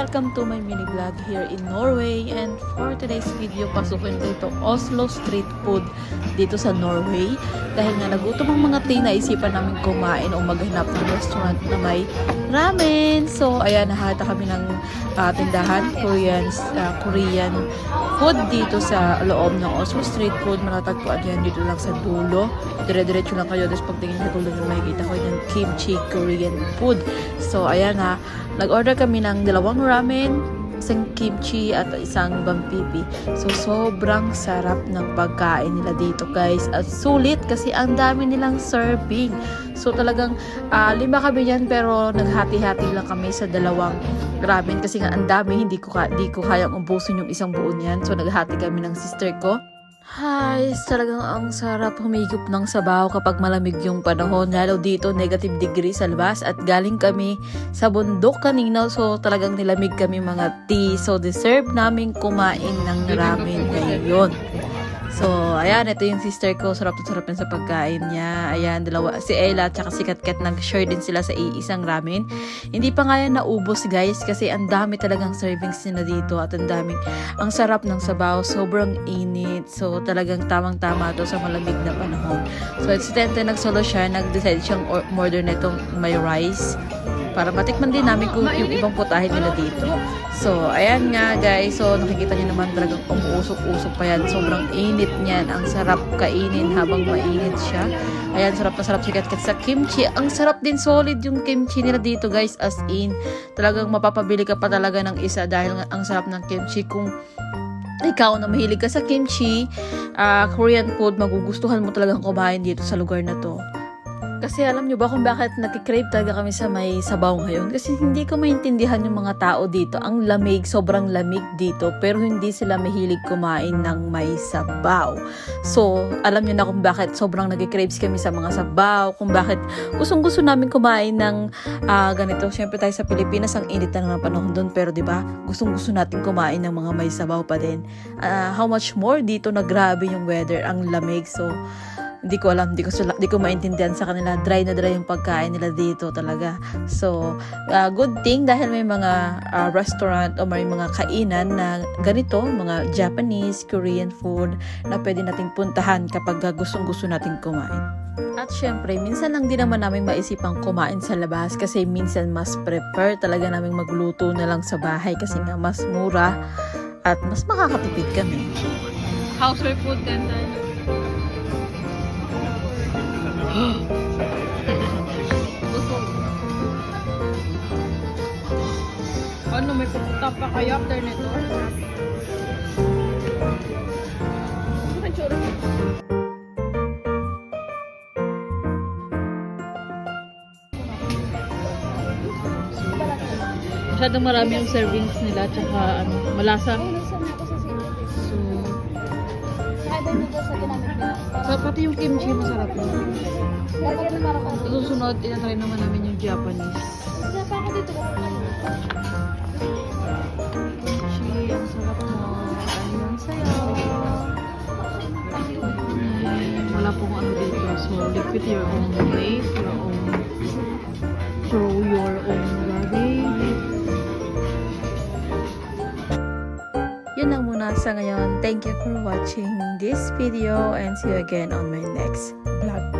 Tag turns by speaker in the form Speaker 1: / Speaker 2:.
Speaker 1: welcome to my mini vlog here in Norway. And for today's video, pasukin ko ito Oslo Street Food dito sa Norway. Dahil nga nagutom ang mga tea, naisipan namin kumain o maghanap ng restaurant na may ramen. So ayan, nakakita kami ng tindahan Korean food dito sa loob ng Oslo Street Food. Matatagpuan yan dito lang sa dulo. Dire-diretso lang kayo. Tapos pagtingin sa dulo, makikita ko yung kimchi Korean food. So ayan ha, nag-order kami ng 2 ramen, isang kimchi at isang bampipi. So sobrang sarap ng pagkain nila dito guys. At sulit kasi ang dami nilang serving. So talagang 5 kami yan, pero naghati-hati lang kami sa 2 ramen kasi nga ang dami, hindi ko kayang ubusin yung isang buo niyan. So naghati kami ng sister ko. Hi, talagang ang sarap humigop ng sabaw kapag malamig yung panahon. Lalo dito, negative degree sa labas at galing kami sa bundok kanina. So talagang nilamig kami mga tea. So deserve namin kumain ng ramen ngayon. So, ayan, ito yung sister ko. Sarap na sarap yan sa pagkain niya. Ayan, si Ella at si Katkat nag-share din sila sa isang ramen. Hindi pa nga yan naubos guys kasi ang dami talagang servings nila dito at ang sarap ng sabaw. Sobrang init. So, talagang tamang-tama to sa malamig na panahon. So, si Tente nagsolo siya. Nag-decide siyang order na itong may rice para matikman din namin kung yung ibang putahe nila dito. So, ayan nga guys. So, nakikita niyo naman talagang umuusok-usok pa yan. Sobrang init niyan. Ang sarap kainin habang mainit siya. Ayan, sarap na sarap si Katkat sa kimchi. Ang sarap din, solid yung kimchi nila dito guys. As in, talagang mapapabili ka pa talaga ng isa dahil ang sarap ng kimchi. Kung ikaw na mahilig ka sa kimchi, Korean food, magugustuhan mo talagang kumain dito sa lugar na to. Kasi alam nyo ba kung bakit nakikrave talaga kami sa may sabaw ngayon? Kasi hindi ko maintindihan yung mga tao dito. Ang lamig, sobrang lamig dito. Pero hindi sila mahilig kumain ng may sabaw. So, alam nyo na kung bakit sobrang nagkicraves kami sa mga sabaw. Kung bakit gustong-gusto namin kumain ng ganito. Siyempre tayo sa Pilipinas, ang init na ng panahon doon. Pero diba, gustong-gusto natin kumain ng mga may sabaw pa din. How much more dito na grabe yung weather, ang lamig. So, hindi ko alam, hindi ko maintindihan sa kanila. Dry na dry yung pagkain nila dito talaga. So, good thing dahil may mga restaurant o may mga kainan na ganito, mga Japanese, Korean food na pwede nating puntahan kapag gustong-gusto nating kumain. At syempre, minsan lang din naman namin maisipang kumain sa labas kasi minsan mas prefer talaga namin magluto na lang sa bahay kasi nga mas mura at mas makakatipid kami. Household food din tayo. Ano, may pupunta pa kayo after nito? Masyadong marami yung servings nila tsaka malasa. So, pati yung kimchi masarap na. Susunod, itatry naman namin yung Japanese. Kimchi, ang sarap mo. Ayun, sayo. Wala pong ano dito. So, liquid your own plate, throw your own ramen. Yun lang muna sa ngayon. Thank you for watching this video and see you again on my next vlog.